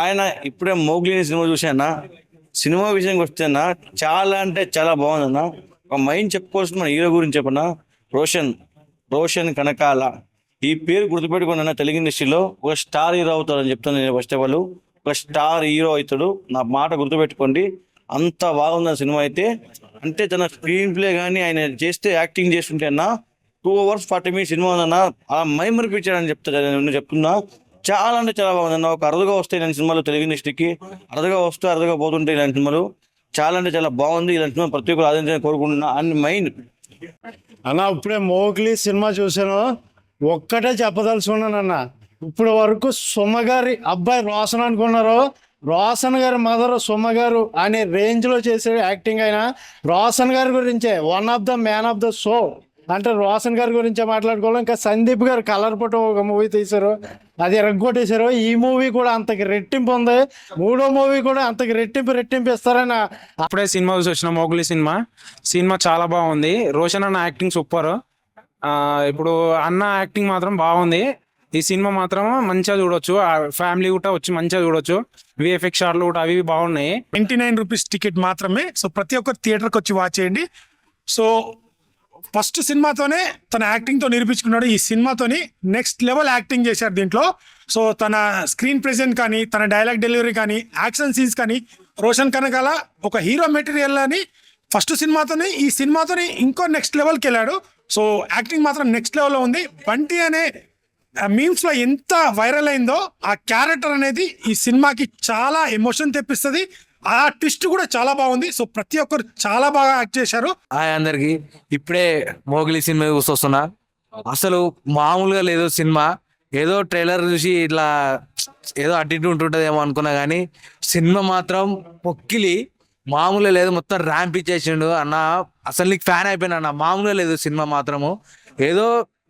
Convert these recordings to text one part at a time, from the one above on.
ఆయన ఇప్పుడే Mowgli cinema చూసానా. Cinema విషయానికి వస్తేనా చాలా అంటే చాలా బాగుందన్న. ఒక మైండ్ చెప్పుకోవాల్సిన మన హీరో గురించి చెప్పనా, రోషన్ రోషన్ కనకాల. ఈ పేరు గుర్తుపెట్టుకున్నా, తెలుగు ఇండస్ట్రీలో ఒక స్టార్ హీరో అవుతాడని చెప్తాను నేను. ఫస్ట్ ఆఫ్ ఆల్ ఒక స్టార్ హీరో అవుతాడు, నా మాట గుర్తుపెట్టుకోండి. అంత బాగుంది సినిమా అయితే. అంటే తన స్క్రీన్ ప్లే కానీ ఆయన చేస్తే యాక్టింగ్ చేస్తుంటే అన్న 2 hours 40 minutes సినిమా ఉందన్న. అలా మైమరిపించాడని చెప్తాడు, నేను చెప్తున్నా. చాలా అంటే చాలా బాగుందన్న. ఒక అరుదుగా వస్తాయి ఇలాంటి సినిమాలు తెలుగు ఇండస్ట్రీకి, అరుదుగా వస్తూ అరుదుగా పోతుంటాయి ఇలాంటి సినిమాలు. చాలా అంటే చాలా బాగుంది ఇలాంటి సినిమా, ప్రతి ఒక్కరు ఆదరించాలని కోరుకుంటున్నా. అండ్ మైండ్ అన్న ఇప్పుడే మోగ్లీ సినిమా చూసాను, ఒక్కటే చెప్పదలుచుకున్నానన్న. ఇప్పుడు వరకు సుమ గారి అబ్బాయి రోషన్ అనుకున్నారు, రోషన్ గారి మదర్ సుమ గారు అనే రేంజ్ లో చేసే యాక్టింగ్ అయినా రోషన్ గారి గురించే one of the man of the show అంటే రోషన్ గారి గురించే మాట్లాడుకోవాలి. ఇంకా సందీప్ గారు కలర్ ఫోటో ఒక మూవీ తీశారు, అది ఎరగొట్టేశారు. ఈ మూవీ కూడా అంతకి రెట్టింపు ఉంది, మూడో మూవీ కూడా అంతకి రెట్టింపు ఇస్తారని అప్పుడే సినిమా చూసి వచ్చిన మోగ్లీ సినిమా చాలా బాగుంది. రోషన్ అన్న యాక్టింగ్ సూపర్. ఇప్పుడు అన్న యాక్టింగ్ మాత్రం బాగుంది. ఈ సినిమా మాత్రం మంచిగా చూడొచ్చు, ఫ్యామిలీ కూడా వచ్చి మంచిగా చూడొచ్చు. విఎఫ్ఎక్స్ షాట్లు కూడా అవి బాగున్నాయి. 99 రూపీస్ టికెట్ మాత్రమే. సో ప్రతి ఒక్కరు థియేటర్కి వచ్చి వాచ్ చేయండి. సో ఫస్ట్ సినిమాతోనే తన యాక్టింగ్తో నిరూపించుకున్నాడు. ఈ సినిమాతోని నెక్స్ట్ లెవెల్ యాక్టింగ్ చేశారు దీంట్లో. సో తన స్క్రీన్ ప్రెజెంట్ కానీ, తన డైలాగ్ డెలివరీ కానీ, యాక్షన్ సీన్స్ కానీ, రోషన్ కనకాల ఒక హీరో మెటీరియల్ అని ఫస్ట్ సినిమాతోనే ఈ సినిమాతోని ఇంకో నెక్స్ట్ లెవెల్కి వెళ్ళాడు. సో యాక్టింగ్ మాత్రం నెక్స్ట్ లెవెల్లో ఉంది. బంటి అనే మీమ్స్ లో ఎంత వైరల్ అయిందో ఆ క్యారెక్టర్ అనేది ఈ సినిమాకి చాలా ఎమోషన్ తెప్పిస్తుంది. ఆ ట్విస్ట్ కూడా చాలా బాగుంది. సో ప్రతి ఒక్కరు చాలా బాగా యాక్ట్ చేశారు. హాయ్ అందరికి, ఇప్పుడే మోగ్లీ సినిమా చూస్తున్నా. అసలు మామూలుగా లేదు సినిమా. ఏదో ట్రైలర్ చూసి ఇట్లా ఏదో అటు ఇటు ఉంటుంటదేమో అనుకున్నా కానీ సినిమా మాత్రం పొక్కిలి మామూలుగా లేదు. మొత్తం ర్యాంప్ ఇచ్చేసిండు అన్న. అసలు నీకు ఫ్యాన్ అయిపోయినా అన్న. మామూలుగా లేదు సినిమా మాత్రము. ఏదో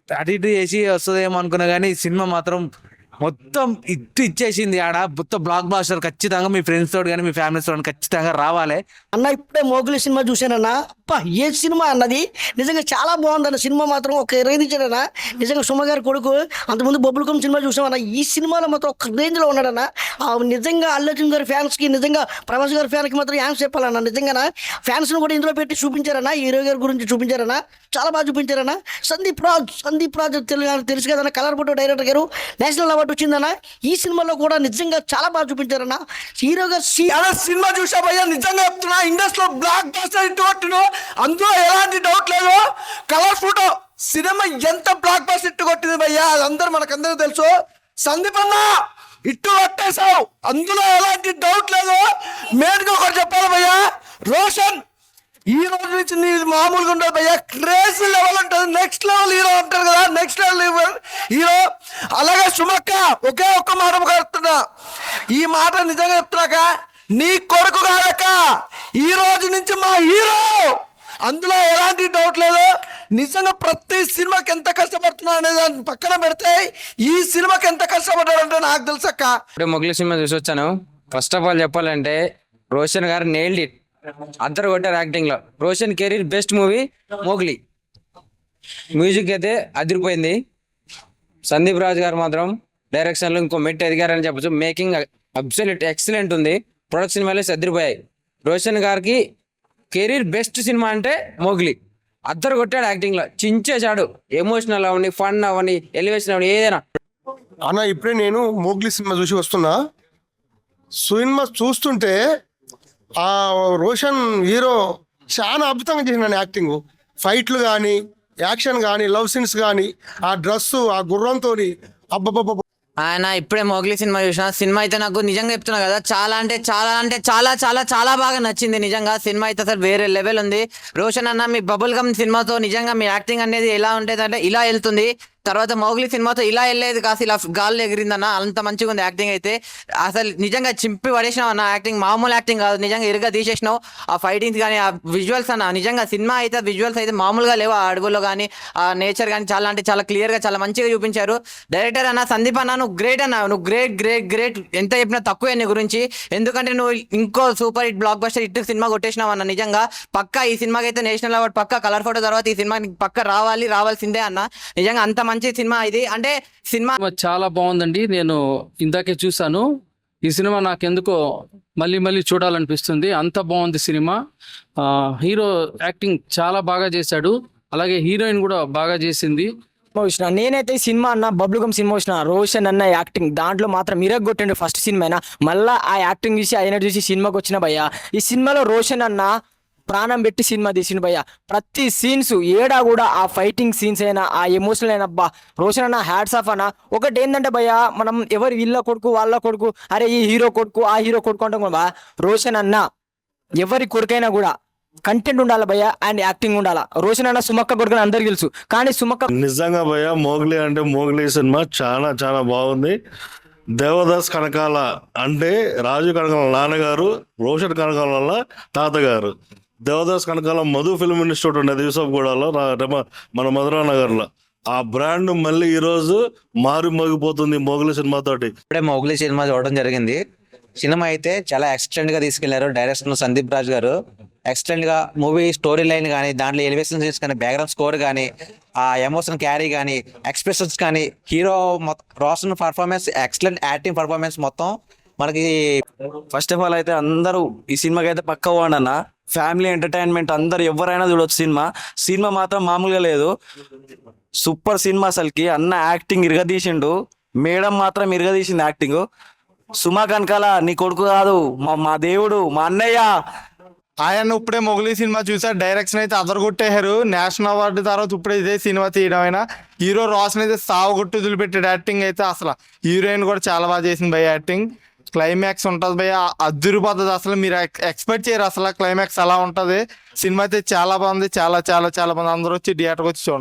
అటు ఇటు చేసి వస్తుందేమో అనుకున్నా కానీ సినిమా మాత్రం మొత్తం ఇచ్చేసింది. ఆడ మొత్తం బ్లాక్ బాస్టర్. ఖచ్చితంగా మీ ఫ్రెండ్స్ తోటి కానీ మీ ఫ్యామిలీస్ తోటి ఖచ్చితంగా రావాలి అన్న. ఇప్పుడే మోగ్లీ సినిమా చూశానన్నా. అప్ప ఏ సినిమా అన్నది నిజంగా చాలా బాగుందన్న. సినిమా మాత్రం ఒక రేంజ్ ఇచ్చాడన్నా. నిజంగా సుమ గారి కొడుకు అంతకుముందు బొబ్బులకం సినిమా చూసామన్నా. ఈ సినిమాలో మాత్రం ఒక రేంజ్లో ఉన్నాడన్న. నిజంగా అల్లు అర్జున్ గారి ఫ్యాన్స్కి, నిజంగా ప్రభాస్ గారి ఫ్యాన్కి మాత్రం యాంస్ చెప్పాలన్నా. నిజంగా ఫ్యాన్స్ని కూడా ఇందులో పెట్టి చూపించారన్నా. హీరో గారి గురించి చూపించారన్నా, చాలా బాగా చూపించారన్నా. సందీప్ రాజ్ తెలుసు కదన్నా, కలర్ ఫోటో డైరెక్టర్ గారు, నేషనల్ అవార్డు వచ్చిందన్నా. ఈ సినిమాలో కూడా నిజంగా చాలా బాగా చూపించారన్నా. హీరో గారు సినిమా చూసా భయ్యా, నిజంగా చెప్తున్నా. ఇండస్ట్రీలో బ్లాక్ బాస్టర్ హిట్ కొట్టిను, అందులో ఎలాంటి డౌట్ లేదు. కలర్ ఫోటో సినిమా ఎంత బ్లాక్ బాస్టర్ హిట్ కొట్టింది భయ్యా, అది మనకందరూ తెలుసు. సందీప్ అన్న ఇట్టు కొట్టేశావు, అందులో ఎలాంటి డౌట్ లేదు. మెయిన్గా ఒకటి చెప్పాలి భయ్యా, రోషన్ ఈ రోజు నుంచి నీ మామూలుగా ఉండదు భయ్యా, క్రేజీ లెవెల్ ఉంటుంది. నెక్స్ట్ లెవెల్ హీరో అంటారు కదా, నెక్స్ట్ లెవెల్ హీరో. అలాగే సుమక్క ఒకే ఒక్క మాట కడుతున్నా, ఈ మాట నిజంగా చెప్తున్నాక, నీ కొడుకు కాదక్క ఈ రోజు నుంచి మా హీరో, అందులో ఎలాంటి డౌట్ లేదు. నిజంగా ప్రతి సినిమాకి ఎంత కష్టపడుతున్నా అనేది పక్కన పెడితే ఈ సినిమాకి ఎంత కష్టపడ్డాడంటే నాకు తెలుసక్క. ఇప్పుడే మొగ్లీ సినిమా చూసి వచ్చాను. ఫస్ట్ ఆఫ్ ఆల్ చెప్పాలంటే రోషన్ గారు నేల్డ్ ఇట్. అందరు కొట్టారు యాక్టింగ్ లో. Roshan career best movie Mowgli. Music అయితే అదిరిపోయింది. సందీప్ రాజ్ గారు మాత్రం డైరెక్షన్ లో ఇంకో మెట్ ఎదిగారని చెప్పచ్చు. మేకింగ్ అబ్సల్యూట్ ఎక్సలెంట్ ఉంది. ప్రొడక్షన్ వాల్యూస్ అదిరిపోయాయి. రోషన్ గారికి కెరీర్ బెస్ట్ సినిమా అంటే మోగ్లీ. అద్దరు కొట్టాడు యాక్టింగ్ లో, చించేశాడు. ఎమోషనల్ అవని, ఫన్ అవని, ఎలివేషన్ అవని, ఏదైనా. అన్న ఇప్పుడే నేను మోగ్లీ సినిమా చూసి వస్తున్నా. సినిమా చూస్తుంటే ఆ రోషన్ హీరో చాలా అద్భుతంగా చేసినాను. యాక్టింగ్, ఫైట్లు కానీ, యాక్షన్ కానీ, లవ్ సీన్స్ కానీ, ఆ డ్రెస్సు, ఆ గుర్రంతో అబ్బబ్బబ్బ. ఆయన ఇప్పుడే మోగ్లీ సినిమా చూసిన. సినిమా అయితే నాకు నిజంగా చెప్తున్నా కదా, చాలా అంటే చాలా చాలా చాలా బాగా నచ్చింది. నిజంగా సినిమా అయితే అసలు వేరే లెవెల్ ఉంది. రోషన్ అన్న మీ బబుల్ గమ్ సినిమాతో నిజంగా మీ యాక్టింగ్ అనేది ఎలా ఉంటుంది అంటే ఇలా వెళ్తుంది. తర్వాత మోగ్లీ సినిమాతో ఇలా వెళ్ళేది కాస్త ఇలా గాల్లో ఎగిరిందన్న. అంత మంచిగా ఉంది యాక్టింగ్ అయితే. అసలు నిజంగా చింపి పడేసినావు అన్న. యాక్టింగ్ మామూలు యాక్టింగ్ కాదు, నిజంగా ఇరుగా తీసేసినావు. ఆ ఫైటింగ్స్ కానీ, ఆ విజువల్స్ అన్న, నిజంగా సినిమా అయితే విజువల్స్ అయితే మామూలుగా లేవు. ఆ అడవుల్లో కానీ, ఆ నేచర్ కానీ చాలా అంటే చాలా క్లియర్గా చాలా మంచిగా చూపించారు. డైరెక్టర్ అన్న సందీప్ అన్న, నువ్వు గ్రేట్ అన్న. నువ్వు గ్రేట్. ఎంత చెప్పినా తక్కువే నీ గురించి. ఎందుకంటే నువ్వు ఇంకో super hit blockbuster hit cinema కొట్టేసినావు అన్న. నిజంగా పక్కా ఈ సినిమాకి అయితే నేషనల్ అవార్డు పక్కా. కలర్ ఫోటో తర్వాత ఈ సినిమా పక్క రావాల్సిందే అన్న. నిజంగా అంత మంచి సినిమా ఇది. అంటే సినిమా చాలా బాగుందండి. నేను ఇందాకే చూసాను. ఈ సినిమా నాకెందుకో మళ్ళీ మళ్ళీ చూడాలనిపిస్తుంది. అంత బాగుంది సినిమా. హీరో యాక్టింగ్ చాలా బాగా చేశాడు, అలాగే హీరోయిన్ కూడా బాగా చేసింది. చూసిన నేనైతే ఈ సినిమా అన్న బబ్లు గమ్ సినిమా చూసిన రోషన్ అన్న యాక్టింగ్ దాంట్లో మాత్రం ఇరగొట్టిండు ఫస్ట్ సినిమా అయినా. మళ్ళీ ఆ యాక్టింగ్ చూసి ఆయన చూసి సినిమాకి వచ్చిన భయ్య. ఈ సినిమాలో రోషన్ అన్న ప్రాణం పెట్టి సినిమా తీసిండు భయ్య. ప్రతి సీన్స్ ఏడా కూడా ఆ ఫైటింగ్ సీన్స్ అయినా ఆ ఎమోషనల్ అయినా అబ్బా రోషన్ అన్న హ్యాట్స్ ఆఫ్ అన్న. ఒకటి ఏంటంటే భయ్య, మనం ఎవరు వీళ్ళ కొడుకు వాళ్ళ కొడుకు, అరే ఈ హీరో కొడుకు ఆ హీరో కొడుకు అంటాం కదా, రోషన్ అన్న ఎవరి కొడుకైనా కూడా కంటెంట్ ఉండాలి భయ్య అండ్ యాక్టింగ్ ఉండాలా. రోషన్ అన్న సుమక్క కొడుకుని అందరికి తెలుసు, కానీ సుమక్క నిజంగా భయ్య మోగ్లీ అంటే మోగ్లీ సినిమా చాలా చాలా బాగుంది. దేవదాస్ కనకాల అంటే రాజు కనకాల నాన్నగారు, రోషన్ కనకాల వల్ల తాతగారు. దేవదాస్ కనకాల మధు ఫిల్మ్ ఇన్స్టిట్యూట్ ఉండేది యూసఫ్గూడలో, మన మధురా నగర్లో. ఆ బ్రాండ్ మళ్ళీ ఈరోజు మారి మోగిపోతుంది మోగ్లీ సినిమాతోటి. ఇప్పుడే మోగ్లీ సినిమా చూడడం జరిగింది. సినిమా అయితే చాలా ఎక్సలెంట్ గా తీసుకెళ్లారు డైరెక్టర్ సందీప్ రాజ్ గారు. ఎక్సలెంట్ గా మూవీ స్టోరీ లైన్ కానీ, దాంట్లో ఎలివేషన్ సీన్స్ కానీ, బ్యాక్గ్రౌండ్ స్కోర్ కానీ, ఆ ఎమోషన్ క్యారీ కానీ, ఎక్స్ప్రెషన్స్ కానీ, hero Roshan performance, excellent acting performance మొత్తం మనకి. ఫస్ట్ ఆఫ్ ఆల్ అయితే అందరూ ఈ సినిమాకి అయితే పక్క పోండి అన్న. ఫ్యామిలీ ఎంటర్టైన్మెంట్ అందరు ఎవరైనా చూడొచ్చు. సినిమా మాత్రం మామూలుగా లేదు, సూపర్ సినిమా అసలుకి. అన్న యాక్టింగ్ ఇరగదీసిండు, మేడం మాత్రం ఇరగదీసింది యాక్టింగ్. సుమా కనకాల నీ కొడుకు కాదు, మా దేవుడు, మా అన్నయ్య. ఆయన ఇప్పుడే మొగలి సినిమా చూసారు, డైరెక్షన్ అయితే అదరగొట్టేశారు. నేషనల్ అవార్డు తర్వాత ఇప్పుడే ఇదే సినిమా తీయడం అయినా. హీరో రోషన్ అయితే సావగొట్టు వదిలిపెట్టాడు. యాక్టింగ్ అయితే అసలు హీరోయిన్ కూడా చాలా బాగా చేసింది భయ్య. యాక్టింగ్ క్లైమాక్స్ ఉంటుంది భయ్య, అదిరిపోతుంది అసలు. మీరు ఎక్స్పెక్ట్ చేయరు అసలు క్లైమాక్స్ అలా ఉంటుంది. సినిమా అయితే చాలా బాగుంది, చాలా చాలా చాలా బాగుంది. అందరూ వచ్చి థియేటర్కి వచ్చి చూడండి.